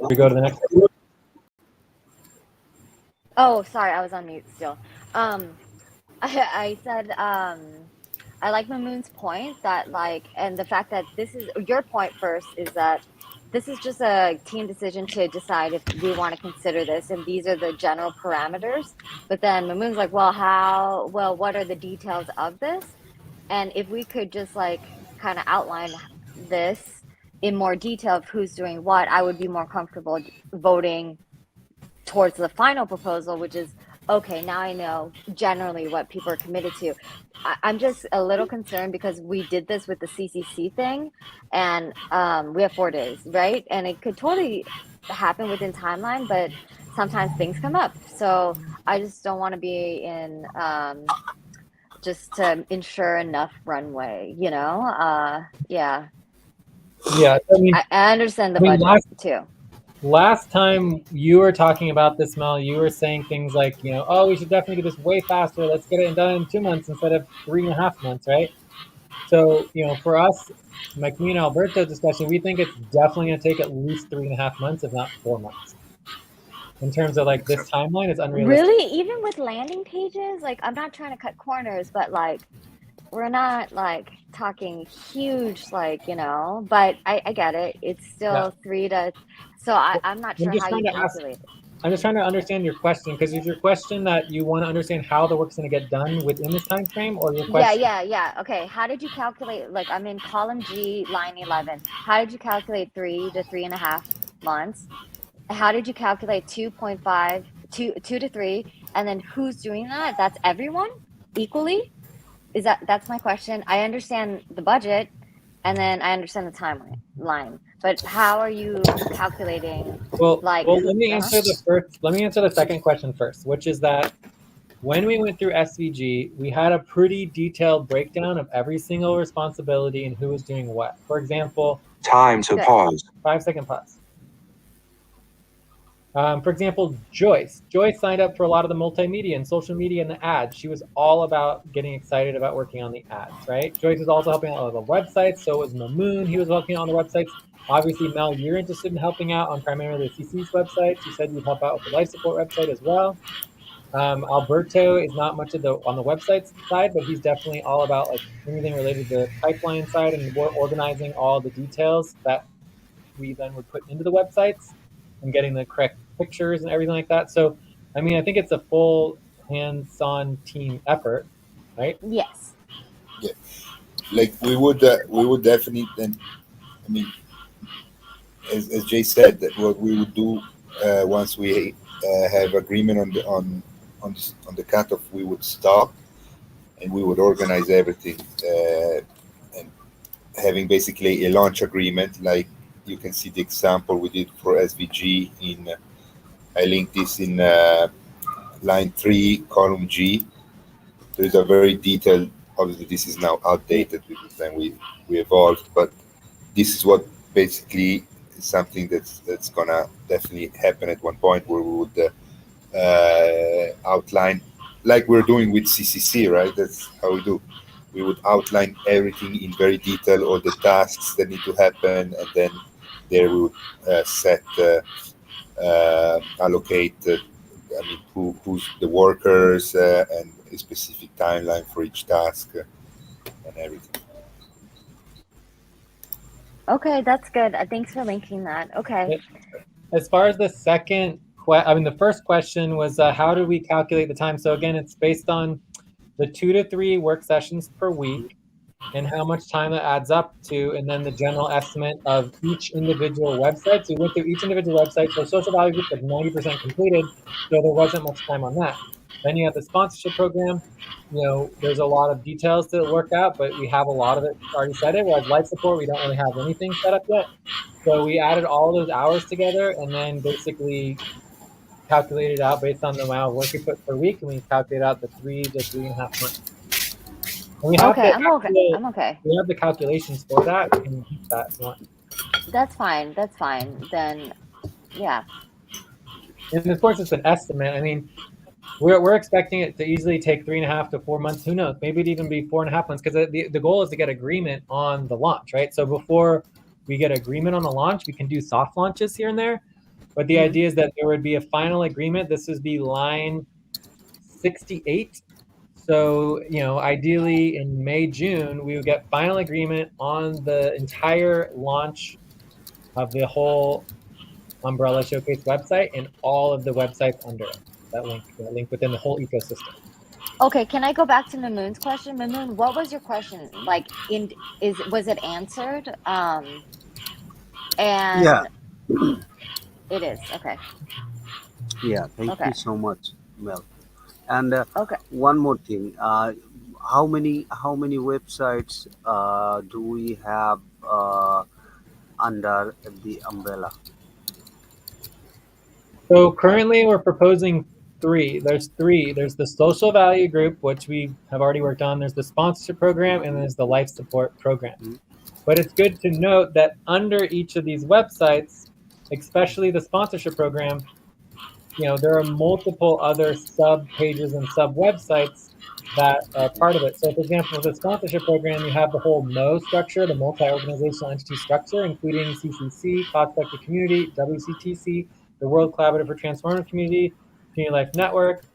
We go to the next. Oh, sorry, I was on mute still. I said I like Mamoon's point that like, and the fact that this is your point first is that this is just a team decision to decide if we want to consider this, and these are the general parameters. But then Mamoon's like, well, how? Well, what are the details of this? And if we could just like kind of outline this in more detail of who's doing what, I would be more comfortable voting towards the final proposal, which is okay, now I know generally what people are committed to. I'm just a little concerned because we did this with the CCC thing, and we have 4 days, right? And it could totally happen within timeline, but sometimes things come up. So I just don't want to be in just to ensure enough runway, you know? Yeah. Yeah, I understand the budget too. Last time you were talking about this, Mel, you were saying things like, oh, we should definitely do this way faster. Let's get it done in 2 months instead of 3.5 months, right? So, for us, like me and Alberto's discussion, we think it's definitely going to take at least 3.5 months, if not 4 months. In terms of like this timeline, it's unrealistic. Really? Even with landing pages? Like, I'm not trying to cut corners, but like, we're not like talking huge, like, but I get it. It's still 3 to, so I'm not sure how you calculate it. I'm just trying to understand your question, because is your question that you want to understand how the work's going to get done within this time frame, or your question? Yeah. Okay. How did you calculate? Like, I'm in column G, line 11. How did you calculate 3 to 3.5 months? How did you calculate 2.5, 2 to 3? And then who's doing that? That's everyone equally? That's my question. I understand the budget, and then I understand the timeline. But how are you calculating? Well, let me answer the second question first, which is that when we went through SVG, we had a pretty detailed breakdown of every single responsibility and who was doing what. For example, time to pause. 5-second pause. For example, Joyce. Joyce signed up for a lot of the multimedia and social media and the ads. She was all about getting excited about working on the ads, right? Joyce was also helping out on the websites. So was Mamoon. He was working on the websites. Obviously, Mel, you're interested in helping out on primarily the CC's websites. You said you'd help out with the life support website as well. Alberto is not much on the website side, but he's definitely all about like anything related to the pipeline side, and we're organizing all the details that we then would put into the websites and getting the correct pictures and everything like that. So, I mean, I think it's a full hands-on team effort, right? Yes. Yeah, like we would definitely. And I mean, as Jay said, that what we would do once we have agreement on the cutoff, we would stop and we would organize everything and having basically a launch agreement. Like you can see the example we did for SVG in. I linked this in line 3, column G. There is a very detailed. Obviously, this is now outdated because then we evolved, but this is what basically is something that's gonna definitely happen at one point, where we would outline, like we're doing with CCC, right? That's how we do. We would outline everything in very detail, all the tasks that need to happen, and then there we would set, allocate. Who's the workers and a specific timeline for each task and everything. Okay, that's good. Thanks for linking that. Okay. As far as the the first question was how do we calculate the time? So again, it's based on the 2 to 3 work sessions per week and how much time that adds up to, and then the general estimate of each individual website. So we went through each individual website. So social value group was 90% completed, so there wasn't much time on that. Then you have the sponsorship program. There's a lot of details to work out, but we have a lot of it already set in. Whereas life support, we don't really have anything set up yet. So we added all those hours together and then basically calculated out based on the amount of work we put per week, and we calculated out the 3 to 3.5 months. And we have I'm okay. We have the calculations for that. We can keep that if you want. That's fine. Then, yeah. And of course, it's an estimate. I mean, we're expecting it to easily take 3.5 to 4 months. Who knows? Maybe it'd even be 4.5 months, because the goal is to get agreement on the launch, right? So before we get agreement on the launch, we can do soft launches here and there. But the idea is that there would be a final agreement. This would be line 68. So, ideally in May, June, we would get final agreement on the entire launch of the whole Umbrella Showcase website and all of the websites under it. That link within the whole ecosystem. Okay, can I go back to Mamoon's question? Mamoon, what was your question? Like, was it answered? Yeah, And it is. Okay. yeah. Thank Okay. you so much, Mel. And Okay. one more thing. How many websites do we have under the umbrella? So currently we're proposing three. There's three. There's the social value group, which we have already worked on. There's the sponsorship program, and there's the life support program. Mhm. But it's good to note that under each of these websites, especially the sponsorship program, there are multiple other sub pages and sub websites that are part of it. So, for example, with the sponsorship program, you have the whole MO structure, the multi-organizational entity structure, including CCC, Cost-Effective Community, WCTC, the World Collaborative for Transformative Community, Community Life Network,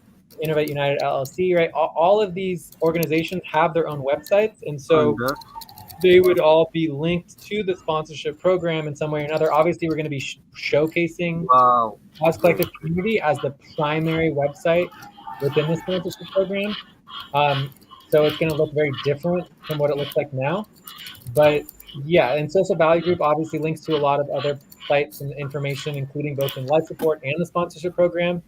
Innovate United LLC, right? All of these organizations have their own websites, and so Under they would all be linked to the sponsorship program in some way or another. Obviously, we're going to be showcasing wow, Cost great, Collective Community as the primary website within the sponsorship program. So it's going to look very different from what it looks like now. But yeah, and Social Value Group obviously links to a lot of other sites and information, including both in life support and the sponsorship program,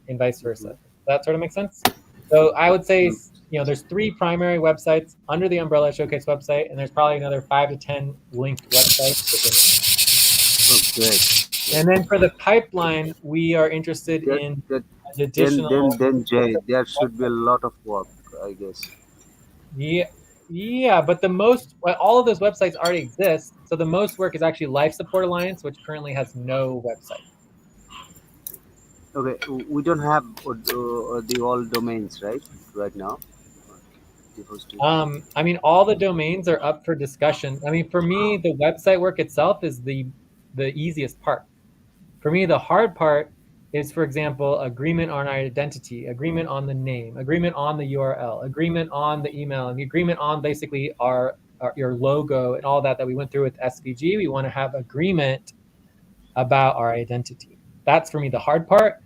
and vice versa. Mhm. That sort of makes sense. So I would say, Mm. there's three primary websites under the Umbrella Showcase website, and there's probably another 5 to 10 linked websites within it. Oh, great. And then for the pipeline, we are interested That, in that, an then, then, additional. then, Jay, there should be a lot of work, I guess. Yeah, yeah, but all of those websites already exist. So the most work is actually Life Support Alliance, which currently has no website. Okay, we don't have the all domains, right now. The hosting. I mean, all the domains are up for discussion. I mean, for me, the website work itself is the easiest part. For me, the hard part is, for example, agreement on our identity, agreement on the name, agreement on the URL, agreement on the email, and the agreement on basically your logo and all that we went through with SVG. We want to have agreement about our identity. That's for me the hard part.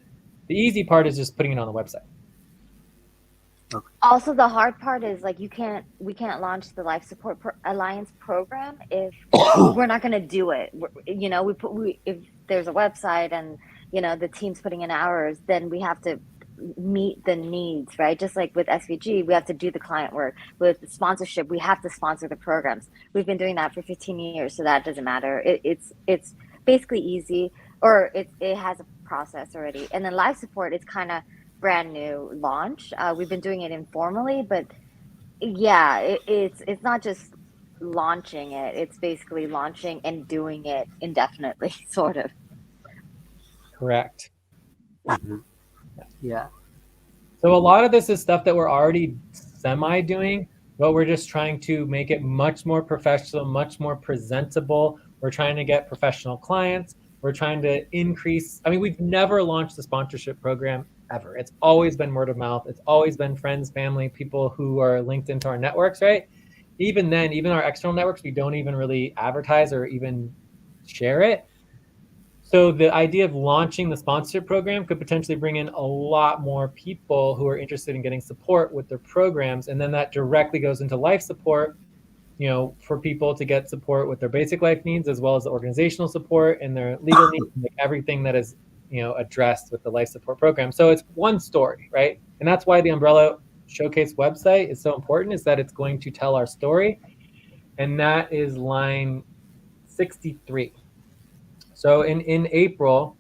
The easy part is just putting it on the website. Okay. Also, the hard part is like we can't launch the Life Support Alliance program if we're not going to do it. If there's a website and the team's putting in hours, then we have to meet the needs, right? Just like with SVG, we have to do the client work. With sponsorship, we have to sponsor the programs. We've been doing that for 15 years, so that doesn't matter. It's basically easy, or it has a process already. And then life support is kind of brand new launch. We've been doing it informally, but yeah, it's not just launching it. It's basically launching and doing it indefinitely, sort of. Correct. Mhm. Yeah. So a lot of this is stuff that we're already semi doing, but we're just trying to make it much more professional, much more presentable. We're trying to get professional clients. We're trying to increase. I mean, we've never launched the sponsorship program ever. It's always been word of mouth. It's always been friends, family, people who are linked into our networks, right? Even then, even our external networks, we don't even really advertise or even share it. So the idea of launching the sponsorship program could potentially bring in a lot more people who are interested in getting support with their programs. And then that directly goes into life support, for people to get support with their basic life needs, as well as the organizational support and their legal needs, like everything that is, addressed with the life support program. So it's one story, right? And that's why the Umbrella Showcase website is so important, is that it's going to tell our story. And that is line 63. So in April,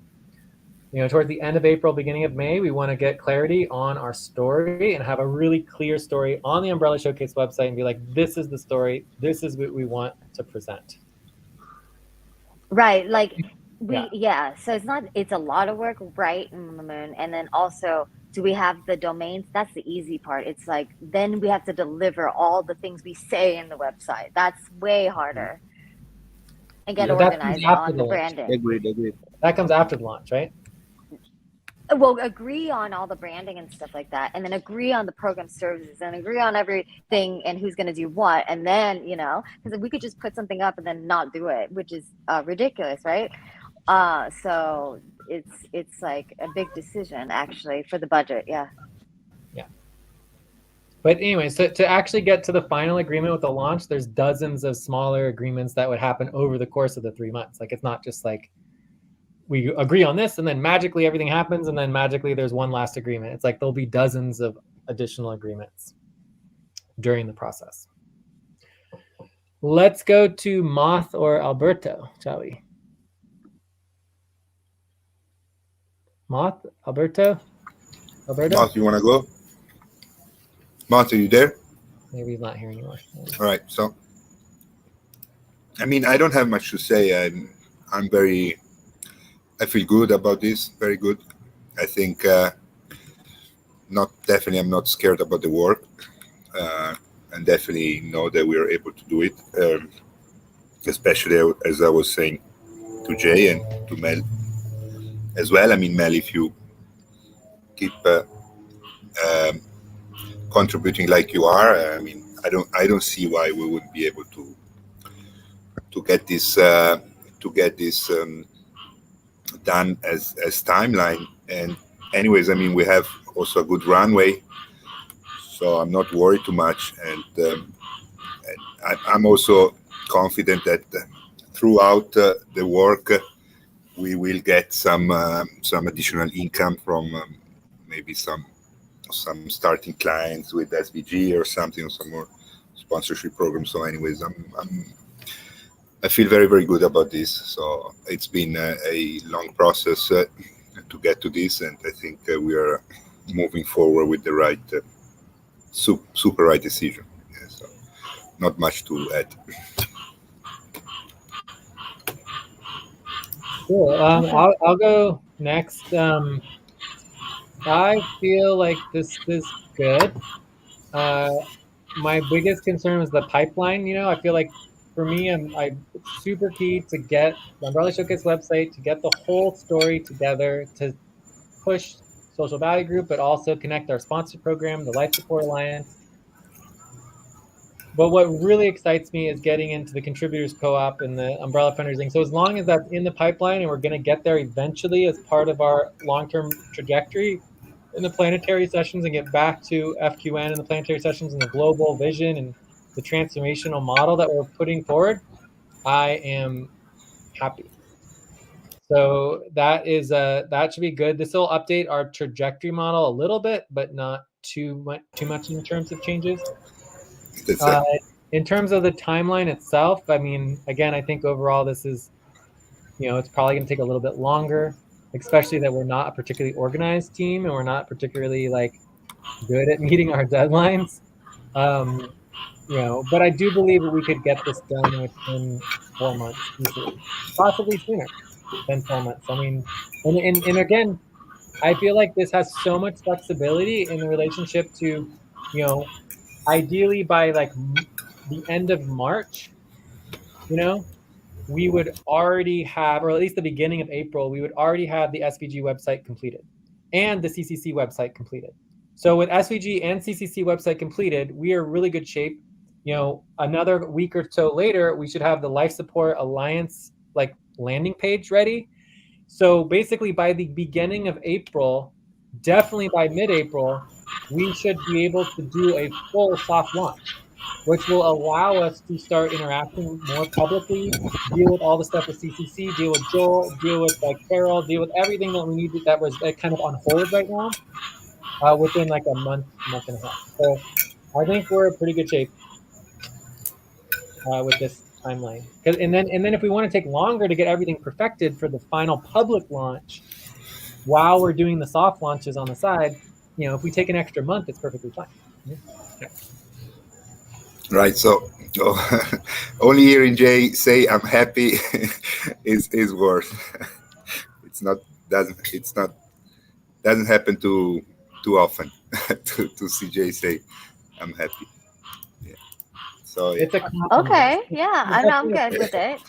towards the end of April, beginning of May, we want to get clarity on our story and have a really clear story on the Umbrella Showcase website and be like, this is the story. This is what we want to present. Right. Like Yeah. so it's a lot of work, right, Moon? And then also, do we have the domains? That's the easy part. It's like, then we have to deliver all the things we say in the website. That's way harder. And get But that comes organized after on the the launch. branding. Agreed. That comes after the launch, right? Well, agree on all the branding and stuff like that, and then agree on the program services and agree on everything and who's going to do what, and then because we could just put something up and then not do it, which is ridiculous, right? So it's like a big decision actually for the budget. Yeah. But anyway, so to actually get to the final agreement with the launch, there's dozens of smaller agreements that would happen over the course of the 3 months. Like, it's not just like we agree on this and then magically everything happens and then magically there's one last agreement. It's like there'll be dozens of additional agreements during the process. Let's go to Moth or Alberto, shall we? Moth, Alberto? Moth, you want to go? Moth, are you there? Maybe he's not here anymore. All right. So, I mean, I don't have much to say. I feel good about this. Very good. I think I'm not scared about the work, and definitely know that we are able to do it. Especially as I was saying to Jay and to Mel as well. I mean, Mel, if you keep contributing like you are, I mean, I don't see why we wouldn't be able to get this done as timeline. And anyways, I mean, we have also a good runway, so I'm not worried too much. And I'm also confident that throughout the work, we will get some additional income from maybe some starting clients with SVG or something, or some more sponsorship programs. So anyways, I feel very, very good about this. So it's been a long process to get to this, and I think we are moving forward with the right, super right decision. Yeah, so not much to add. Cool. I'll go next. I feel like this is good. My biggest concern was the pipeline. I feel like for me, it's super key to get the Umbrella Showcase website, to get the whole story together, to push social value group, but also connect our sponsor program, the Life Support Alliance. But what really excites me is getting into the contributors co-op and the umbrella fundraising. So as long as that's in the pipeline and we're going to get there eventually as part of our long-term trajectory in the planetary sessions and get back to FQN and the planetary sessions and the global vision and the transformational model that we're putting forward, I am happy. So that should be good. This will update our trajectory model a little bit, but not too much in terms of changes. In terms of the timeline itself, I mean, again, I think overall this is, it's probably going to take a little bit longer, especially that we're not a particularly organized team and we're not particularly good at meeting our deadlines. But I do believe that we could get this done within 4 months easily, possibly sooner than 4 months. I mean, and again, I feel like this has so much flexibility in the relationship to, ideally by the end of March, we would already have, or at least the beginning of April, we would already have the SVG website completed and the CCC website completed. So with SVG and CCC website completed, we are in really good shape. Another week or so later, we should have the Life Support Alliance landing page ready. So basically by the beginning of April, definitely by mid-April, we should be able to do a full soft launch, which will allow us to start interacting more publicly, deal with all the stuff with CCC, deal with Joel, deal with Carol, deal with everything that we need that was kind of on hold right now within a month and a half. So I think we're in pretty good shape with this timeline. And then if we want to take longer to get everything perfected for the final public launch, while we're doing the soft launches on the side, if we take an extra month, it's perfectly fine. Okay. Right. So only hearing Jay say I'm happy is worth. Doesn't happen too often to see Jay say I'm happy. Yeah. So it's a okay. Yeah, I'm good with it.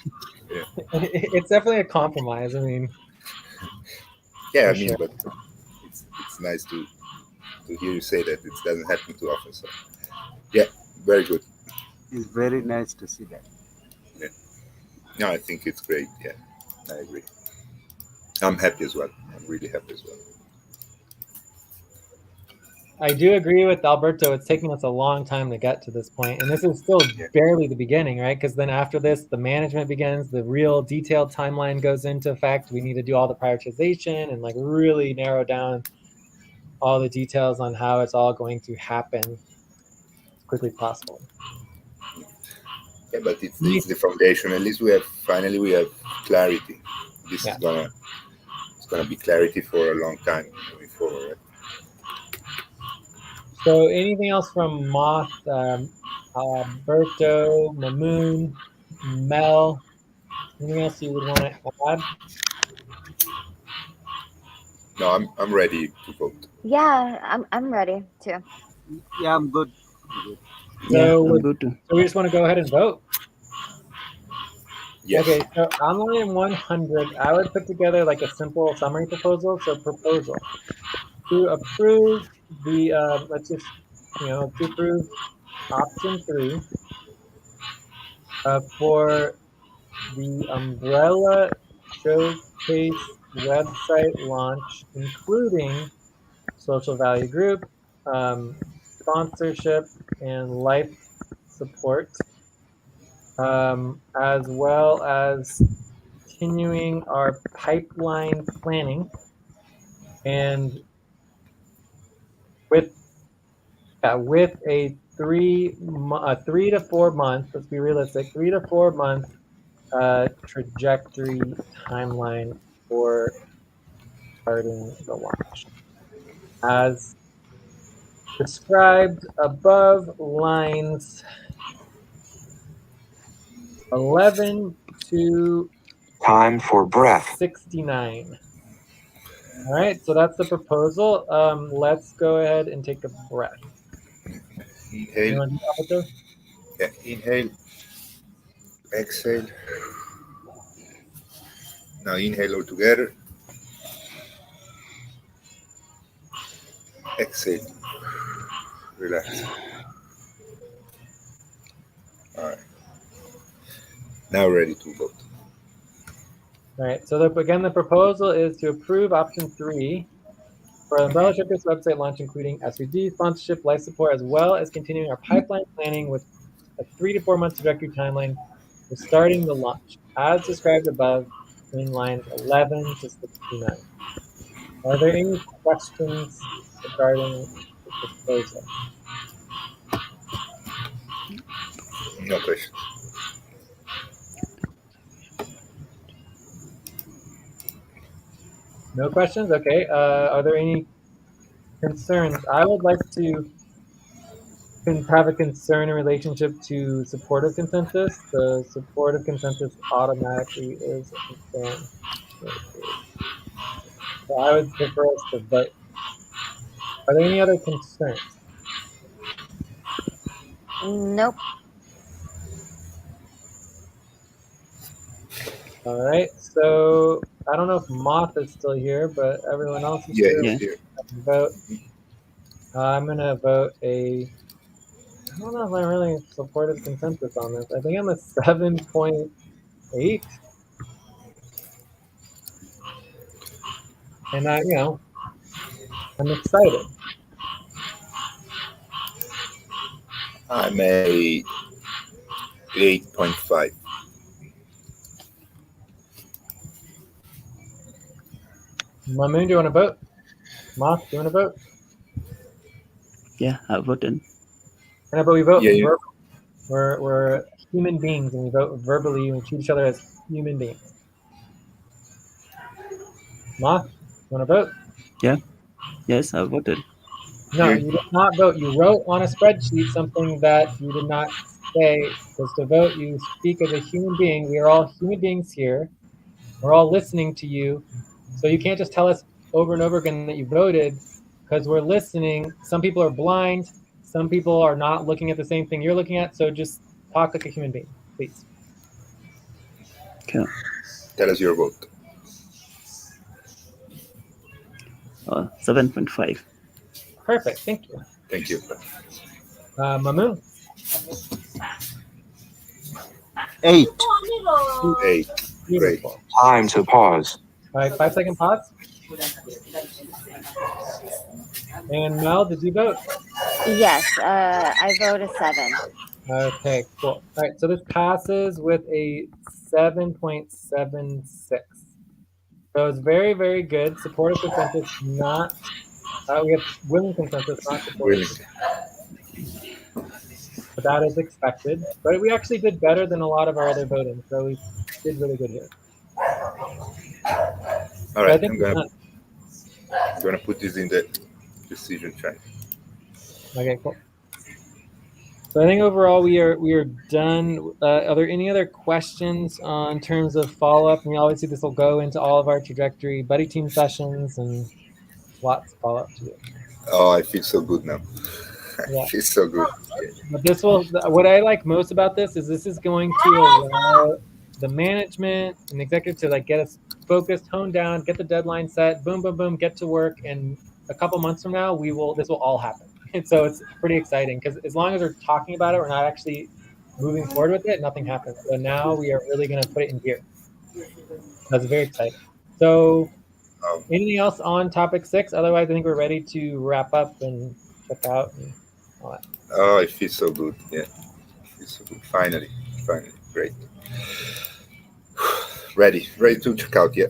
Yeah. It's definitely a compromise. I mean, Yeah, For I mean, sure. but it's nice to hear you say that. It doesn't happen too often. So yeah, very good. It's very nice to see that. Yeah. No, I think it's great. Yeah, I agree. I'm happy as well. I'm really happy as well. I do agree with Alberto. It's taking us a long time to get to this point, and this is still Yeah. barely the beginning, right? Because then after this, the management begins, the real detailed timeline goes into effect. We need to do all the prioritization and like really narrow down all the details on how it's all going to happen as quickly as possible. Yeah, but it's the foundation. At least we have clarity. This Yeah. is gonna be clarity for a long time moving forward. So anything else from Moth, Alberto, Mamoon, Mel? Anything else you would want to add? No, I'm ready to vote. Yeah, I'm ready too. Yeah, I'm good. I'm good. Yeah, So, I'm good too. so we just want to go ahead and vote. Yes. Okay, so on line 100, I would put together like a simple summary proposal. So proposal to approve the, let's just, to approve option 3 for the umbrella showcase website launch, including social value group, sponsorship, and life support, as well as continuing our pipeline planning and with with a 3 to 4 month, let's be realistic, 3 to 4 month trajectory timeline for starting the launch. As described above, lines 11 to Time for breath. 69. All right, so that's the proposal. Let's go ahead and take a breath. You Inhale. want to do that, Alberto? Yeah. Inhale. Exhale. Now inhale all together. Exhale. Relax. All right. Now ready to vote. All right, so again, the proposal is to approve option 3 for Umbrella Showcase website launch, including SVG, sponsorship, life support, as well as continuing our pipeline planning with a 3 to 4 month trajectory timeline for starting the launch, as described above in lines 11 to 69. Are there any questions regarding the proposal? No question. No questions? Okay. Are there any concerns? I would like to have a concern in relationship to supportive consensus. The supportive consensus automatically is a concern. So I would prefer us to vote. Are there any other concerns? Nope. All right. So I don't know if Moth is still here, but everyone else is Yeah, here. he's Yeah. here. Vote. I'm gonna vote a. I don't know if I'm really supportive consensus on this. I think I'm a 7.8, and I'm excited. I'm a 8.5. Mamoon, do you want to vote? Moth, do you want to vote? Yeah, I voted. And but we vote Yeah, verbally. We're human beings, and we vote verbally, and we treat each other as human beings. Moth, you want to vote? Yeah. Yes, I voted. No, you did not vote. You wrote on a spreadsheet something that you did not say. Because to vote, you speak as a human being. We are all human beings here. We're all listening to you. So you can't just tell us over and over again that you voted because we're listening. Some people are blind. Some people are not looking at the same thing you're looking at. So just talk like a human being, please. Okay. tell us your vote. 7.5. Perfect. Thank you. Thank you. Mamoon. 8. 8. Great. Beautiful. Time to pause. All right, 5-second pause. And Mel, did you vote? Yes, I vote a 7. Okay, cool. All right, so this passes with a 7.76. So it's very, very good. Supportive consensus, not, we have willing consensus, not supportive, Willing. but that is expected. But we actually did better than a lot of our other voting, so we did really good here. All So I right, think I'm we're done. gonna put this in the decision track. Okay, cool. So I think overall we are done. Are there any other questions on terms of follow-up? I mean, obviously this will go into all of our trajectory buddy team sessions and lots of follow-up to do. Oh, I feel so good now. Yeah. I feel so good. But this will, what I like most about this is going to allow the management and the executive to like get us focused, honed down, get the deadline set, boom, boom, boom, get to work. And a couple months from now, this will all happen. And so it's pretty exciting because as long as we're talking about it, we're not actually moving forward with it, nothing happens. So now we are really going to put it in gear. That's very exciting. So anything else on topic 6? Otherwise, I think we're ready to wrap up and check out and all that. Oh, I feel so good. Yeah, it's so good. Finally, great. Ready to check out. Yeah.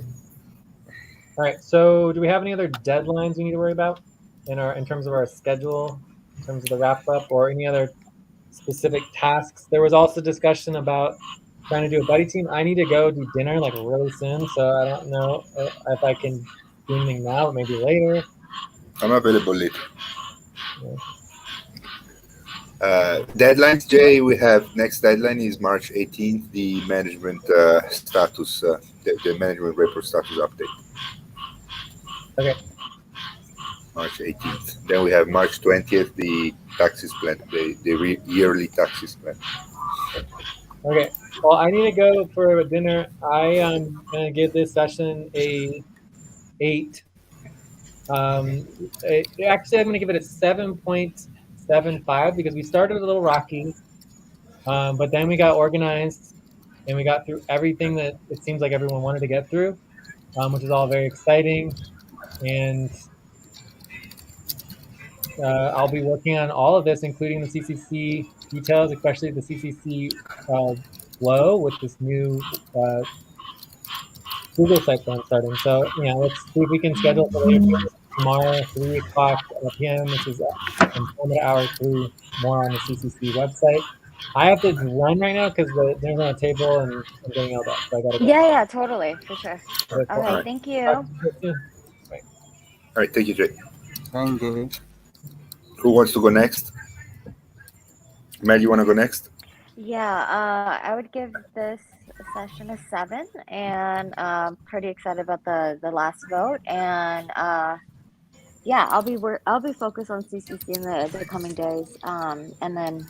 All right. So, do we have any other deadlines we need to worry about in terms of our schedule, in terms of the wrap up, or any other specific tasks? There was also discussion about trying to do a buddy team. I need to go do dinner like really soon, so I don't know if I can do anything now, but maybe later. I'm available later. Yeah. Deadlines, Jay. We have next deadline is March 18th. The management status, the management report status update. Okay. March 18th. Then we have March 20th, the taxes plan, the yearly taxes plan. Okay. Well, I need to go for dinner. I am gonna give this session a 8. Actually, I'm going to give it a 7.75 because we started a little rocky, but then we got organized and we got through everything that it seems like everyone wanted to get through, which is all very exciting. And I'll be working on all of this, including the CCC details, especially the CCC flow with this new Google site that I'm starting. So, let's see if we can schedule for later tomorrow, 3 o'clock p.m., which is informative hour 3, more on the CCC website. I have to run right now because the dinner's on a table and I'm getting yelled at, so I gotta go. Yeah, totally, for sure. Okay, cool. Okay, right. thank Talk you. to you soon. Bye. All right, thank you, Jay. Thank you. Who wants to go next? Mel, you want to go next? Yeah, I would give this session a 7, and pretty excited about the last vote. And yeah, I'll be focused on CCC in the coming days. And then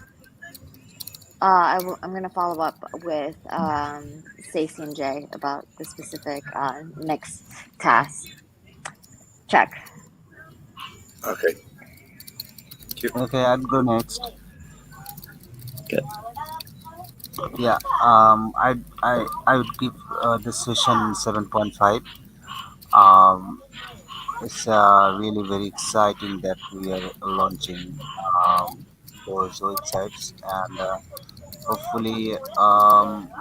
I'm gonna follow up with Stacey and Jay about the specific next task. Check. Okay. Thank you. Okay, I'll go next. Okay. Yeah. I would give this session 7.5. Um, it's really very exciting that we are launching those websites, and hopefully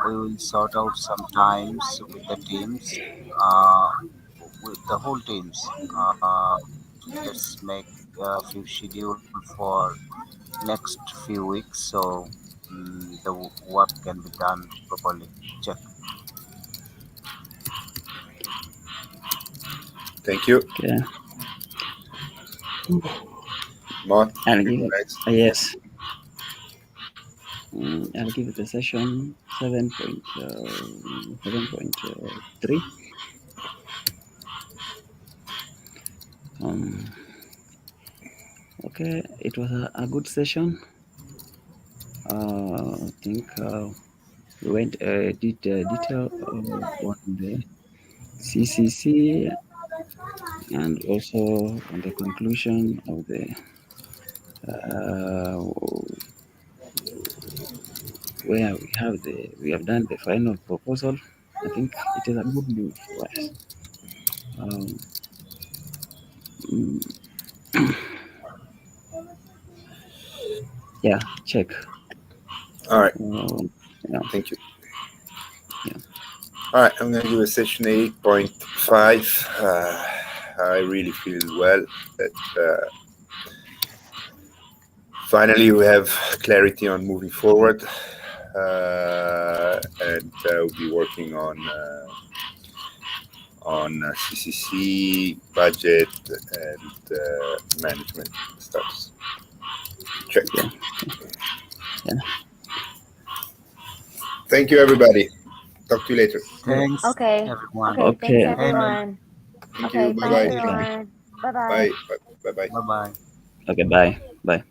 we will sort out some times with the teams, uh, with the whole teams. Let's make a few schedule for next few weeks so the work can be done properly. Check. Thank you. Okay. Mon, I'll you give go it next. yes. I'll give it a session 7.3. Okay, it was a good session. I think we went did detail on the CCC and also on the conclusion of the uh, where we have done the final proposal. I think it is a good move for us. Um, mm, yeah, check. All right. Yeah, Thank you. yeah, All right. I'm going to give a session 8.5. I really feel well that finally we have clarity on moving forward. And we'll be working on CCC budget and management stuff. Check. yeah, yeah. Thank you, everybody. Talk to you later. Thanks, Okay. everyone. Okay. Thanks, Okay. Hey, man. everyone. Thank Okay. you. Bye Bye, bye. Okay. everyone. Bye bye. Bye. Bye bye. Bye bye. Okay. Bye. Bye.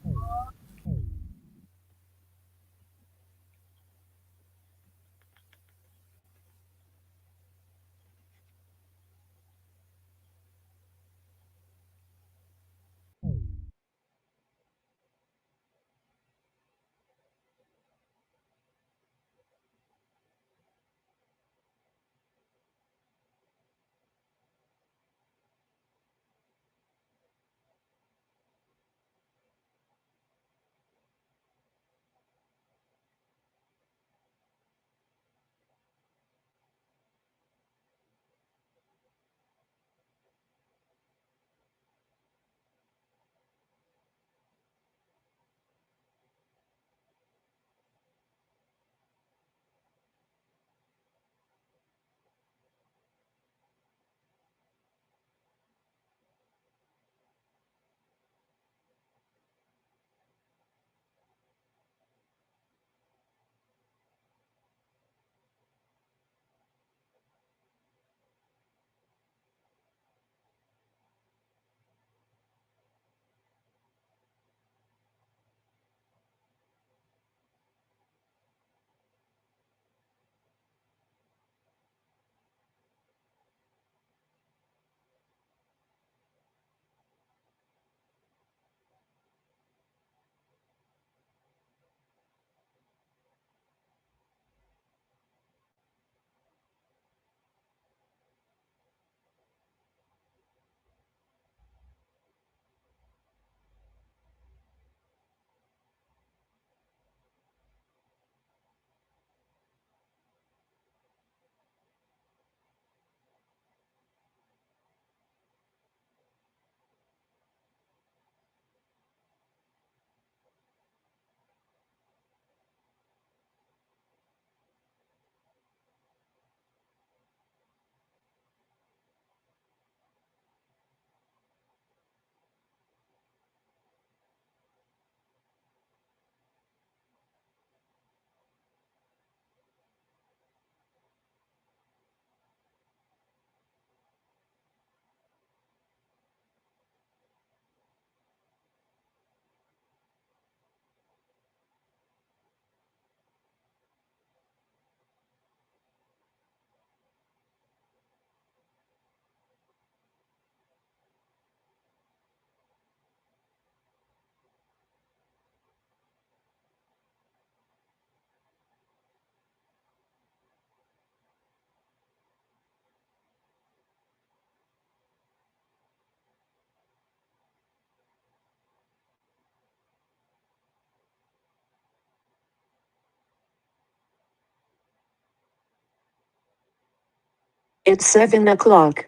It's 7 o'clock.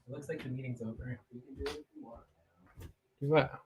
It looks like the meeting's over. Do what?